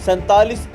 47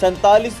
47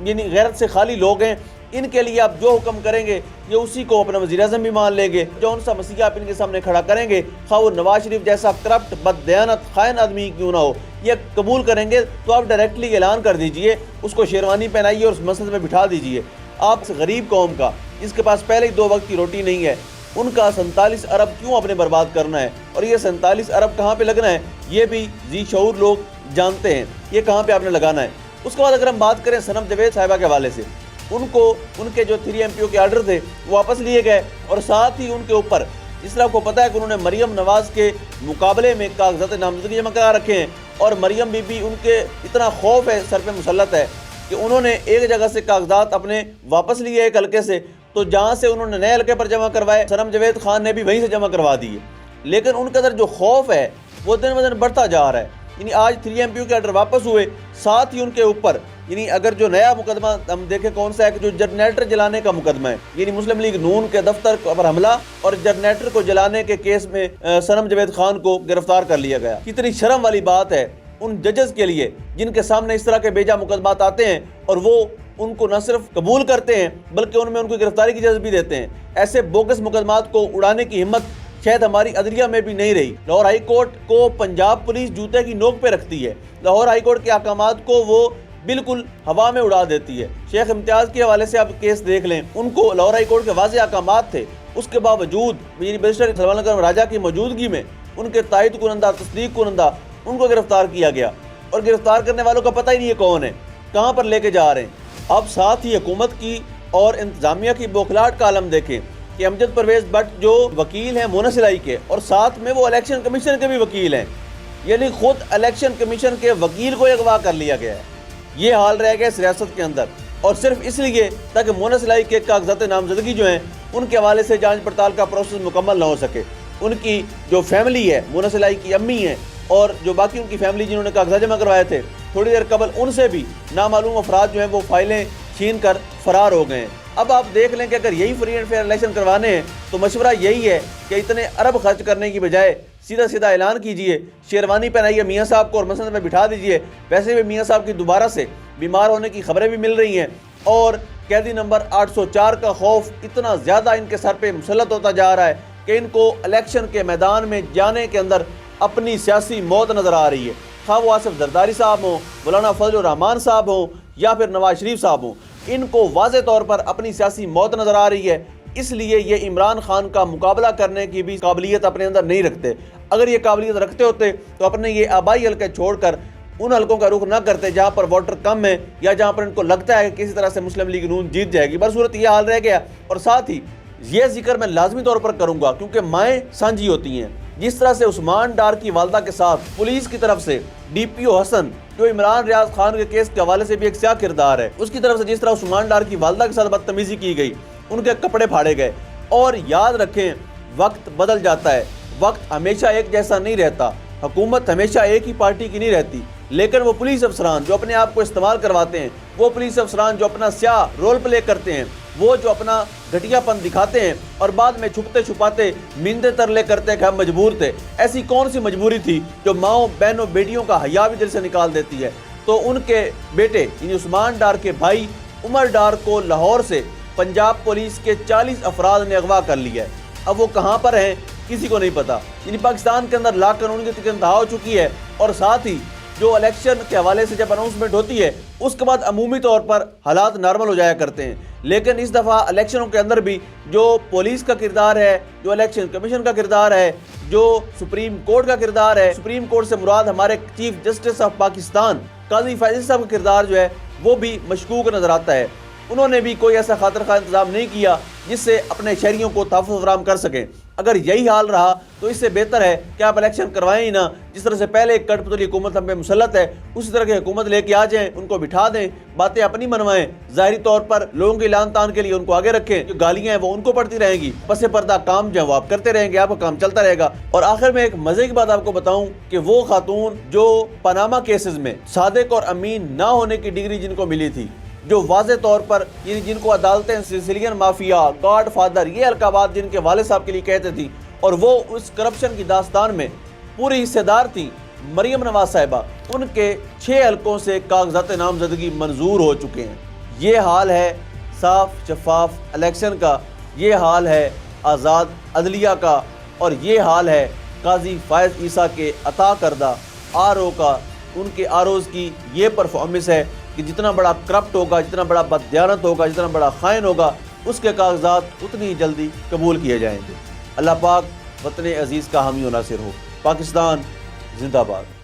یعنی غیرت سے خالی لوگ ہیں. ان کے لیے آپ جو حکم کریں گے یہ اسی کو اپنا وزیر اعظم بھی مان لیں گے. جو ان سا مسیح آپ ان کے سامنے کھڑا کریں گے, خواہ وہ نواز شریف جیسا کرپٹ بد دیانت خائن آدمی کیوں نہ ہو, یہ قبول کریں گے تو آپ ڈائریکٹلی اعلان کر دیجئے, اس کو شیروانی پہنائیے اور اس مسجد میں بٹھا دیجئے. آپ غریب قوم کا جس کے پاس پہلے ہی 2 وقت کی روٹی نہیں ہے, ان کا 47 ارب کیوں آپ نے برباد کرنا ہے, اور یہ 47 ارب کہاں پہ لگنا ہے یہ بھی ذی شعور لوگ جانتے ہیں یہ کہاں پہ آپ نے لگانا ہے. اس کے بعد اگر ہم بات کریں صنم جاوید صاحبہ کے حوالے سے, ان کو ان کے جو 3 MPO کے آرڈر تھے وہ واپس لیے گئے, اور ساتھ ہی ان کے اوپر جس طرح آپ کو پتہ ہے کہ انہوں نے مریم نواز کے مقابلے میں کاغذات نامزدگی جمع کرا رکھے ہیں, اور مریم بی بی ان کے اتنا خوف ہے سر پہ مسلط ہے کہ انہوں نے ایک جگہ سے کاغذات اپنے واپس لیے ایک حلقے سے, تو جہاں سے انہوں نے نئے حلقے پر جمع کروائے صنم جاوید خان نے بھی وہیں سے جمع کروا دیے. لیکن ان کے اندر جو خوف ہے وہ دن بدن بڑھتا جا رہا ہے. یعنی آج 3 MPO کے آرڈر واپس ہوئے, ساتھ ہی ان کے اوپر یعنی اگر جو نیا مقدمہ ہم دیکھیں کون سا ہے کہ جو جنریٹر جلانے کا مقدمہ ہے, یعنی مسلم لیگ نون کے دفتر پر حملہ اور جنریٹر کو جلانے کے کیس میں صنم جاوید خان کو گرفتار کر لیا گیا. کتنی شرم والی بات ہے ان ججز کے لیے جن کے سامنے اس طرح کے بیجا مقدمات آتے ہیں اور وہ ان کو نہ صرف قبول کرتے ہیں بلکہ ان میں ان کو گرفتاری کی اجازت بھی دیتے ہیں. ایسے بوگس مقدمات کو اڑانے کی ہمت شاید ہماری عدلیہ میں بھی نہیں رہی. لاہور ہائی کورٹ کو پنجاب پولیس جوتے کی نوک پہ رکھتی ہے, لاہور ہائی کورٹ کے احکامات کو وہ بالکل ہوا میں اڑا دیتی ہے. شیخ امتیاز کے حوالے سے آپ کیس دیکھ لیں, ان کو لاہور ہائی کورٹ کے واضح احکامات تھے, اس کے باوجود بیرسٹر سلمان اکرم راجہ کی موجودگی میں ان کے تائید کنندہ تصدیق کنندہ ان کو گرفتار کیا گیا, اور گرفتار کرنے والوں کا پتہ ہی نہیں ہے کون ہے, کہاں پر لے کے جا رہے ہیں. اب ساتھ ہی حکومت کی اور انتظامیہ کی بوکھلاہٹ کا عالم دیکھیں کہ امجد پرویز بٹ جو وکیل ہیں مونس الہی کے, اور ساتھ میں وہ الیکشن کمیشن کے بھی وکیل ہیں, یعنی خود الیکشن کمیشن کے وکیل کو اغوا کر لیا گیا ہے. یہ حال رہ گیا اس ریاست کے اندر, اور صرف اس لیے تاکہ مونس الہی کے کاغذات نامزدگی جو ہیں ان کے حوالے سے جانچ پڑتال کا پروسیس مکمل نہ ہو سکے. ان کی جو فیملی ہے, مونس الہی کی امی ہیں اور جو باقی ان کی فیملی جنہوں نے کاغذات جمع کروائے تھے, تھوڑی دیر قبل ان سے بھی نامعلوم افراد جو ہیں وہ فائلیں چھین کر فرار ہو گئے ہیں. اب آپ دیکھ لیں کہ اگر یہی فری اینڈ فیئر الیکشن کروانے ہیں تو مشورہ یہی ہے کہ اتنے ارب خرچ کرنے کی بجائے سیدھا اعلان کیجئے, شیروانی پہنائیے میاں صاحب کو اور مسجد میں بٹھا دیجئے. ویسے بھی میاں صاحب کی دوبارہ سے بیمار ہونے کی خبریں بھی مل رہی ہیں, اور قیدی نمبر 804 کا خوف اتنا زیادہ ان کے سر پہ مسلط ہوتا جا رہا ہے کہ ان کو الیکشن کے میدان میں جانے کے اندر اپنی سیاسی موت نظر آ رہی ہے. خواہ وہ آصف زرداری صاحب ہوں, مولانا فضل الرحمان صاحب ہوں یا پھر نواز شریف صاحب ہوں, ان کو واضح طور پر اپنی سیاسی موت نظر آ رہی ہے. اس لیے یہ عمران خان کا مقابلہ کرنے کی بھی قابلیت اپنے اندر نہیں رکھتے. اگر یہ قابلیت رکھتے ہوتے تو اپنے یہ آبائی حلقے چھوڑ کر ان حلقوں کا رخ نہ کرتے جہاں پر ووٹر کم ہے یا جہاں پر ان کو لگتا ہے کہ کسی طرح سے مسلم لیگ نون جیت جائے گی. برصورت یہ حال رہ گیا. اور ساتھ ہی یہ ذکر میں لازمی طور پر کروں گا کیونکہ مائیں سانجھی ہوتی ہیں, جس طرح سے عثمان ڈار کی والدہ کے ساتھ پولیس کی طرف سے DPO حسن جو عمران ریاض خان کے کیس کے حوالے سے بھی ایک سیاہ کردار ہے, اس کی طرف سے جس طرح عثمان ڈار کی والدہ کے ساتھ بدتمیزی کی گئی, ان کے کپڑے پھاڑے گئے. اور یاد رکھیں وقت بدل جاتا ہے, وقت ہمیشہ ایک جیسا نہیں رہتا, حکومت ہمیشہ ایک ہی پارٹی کی نہیں رہتی. لیکن وہ پولیس افسران جو اپنے آپ کو استعمال کرواتے ہیں, وہ پولیس افسران جو اپنا سیاہ رول پلے کرتے ہیں, وہ جو اپنا گھٹیا پن دکھاتے ہیں اور بعد میں چھپتے چھپاتے مندے ترلے کرتے کہ ہم مجبور تھے. ایسی کون سی مجبوری تھی جو ماؤں بہنوں بیٹیوں کا حیا بھی دل سے نکال دیتی ہے؟ تو ان کے بیٹے یعنی عثمان ڈار کے بھائی عمر ڈار کو لاہور سے پنجاب پولیس کے 40 افراد نے اغوا کر لیا ہے. اب وہ کہاں پر ہیں کسی کو نہیں پتا. یعنی پاکستان کے اندر لا قانون کی انتہا ہو چکی ہے, اور ساتھ ہی جو الیکشن کے حوالے سے جب اناؤنسمنٹ ہوتی ہے اس کے بعد عمومی طور پر حالات نارمل ہو جایا کرتے ہیں. لیکن اس دفعہ الیکشنوں کے اندر بھی جو پولیس کا کردار ہے, جو الیکشن کمیشن کا کردار ہے, جو سپریم کورٹ کا کردار ہے, سپریم کورٹ سے مراد ہمارے چیف جسٹس آف پاکستان قاضی فیصل صاحب کا کردار جو ہے وہ بھی مشکوک نظر آتا ہے. انہوں نے بھی کوئی ایسا خاطر خواہ انتظام نہیں کیا جس سے اپنے شہریوں کو تحفظ فراہم کر سکیں. اگر یہی حال رہا تو اس سے بہتر ہے کہ آپ الیکشن کروائیں ہی نہ. جس طرح سے پہلے ایک کٹ پتلی حکومت ہم پہ مسلط ہے, اسی طرح کی حکومت لے کے آ جائیں, ان کو بٹھا دیں, باتیں اپنی منوائیں, ظاہری طور پر لوگوں کی لان تان کے لیے ان کو آگے رکھیں, جو گالیاں ہیں وہ ان کو پڑتی رہیں گی, پس پردہ کام جو ہے وہ آپ کرتے رہیں گے, آپ کا کام چلتا رہے گا. اور آخر میں ایک مزے کی بات آپ کو بتاؤں کہ وہ خاتون جو پاناما کیسز میں صادق اور امین نہ ہونے کی ڈگری جن کو ملی تھی, جو واضح طور پر یعنی جن کو عدالتیں سیسیلین مافیا, گاڈ فادر, یہ القابات جن کے والد صاحب کے لیے کہتے تھیں, اور وہ اس کرپشن کی داستان میں پوری حصے دار تھیں, مریم نواز صاحبہ ان کے 6 حلقوں سے کاغذات نامزدگی منظور ہو چکے ہیں۔ یہ حال ہے صاف شفاف الیکشن کا، یہ حال ہے آزاد عدلیہ کا، اور یہ حال ہے قاضی فائز عیسیٰ کے عطا کردہ RO کا۔ ان کے ROs کی یہ پرفارمنس ہے کہ جتنا بڑا کرپٹ ہوگا، جتنا بڑا بددیانت ہوگا، جتنا بڑا خائن ہوگا، اس کے کاغذات اتنی ہی جلدی قبول کیے جائیں گے۔ اللہ پاک وطن عزیز کا حامی و ناصر ہو۔ پاکستان زندہ باد۔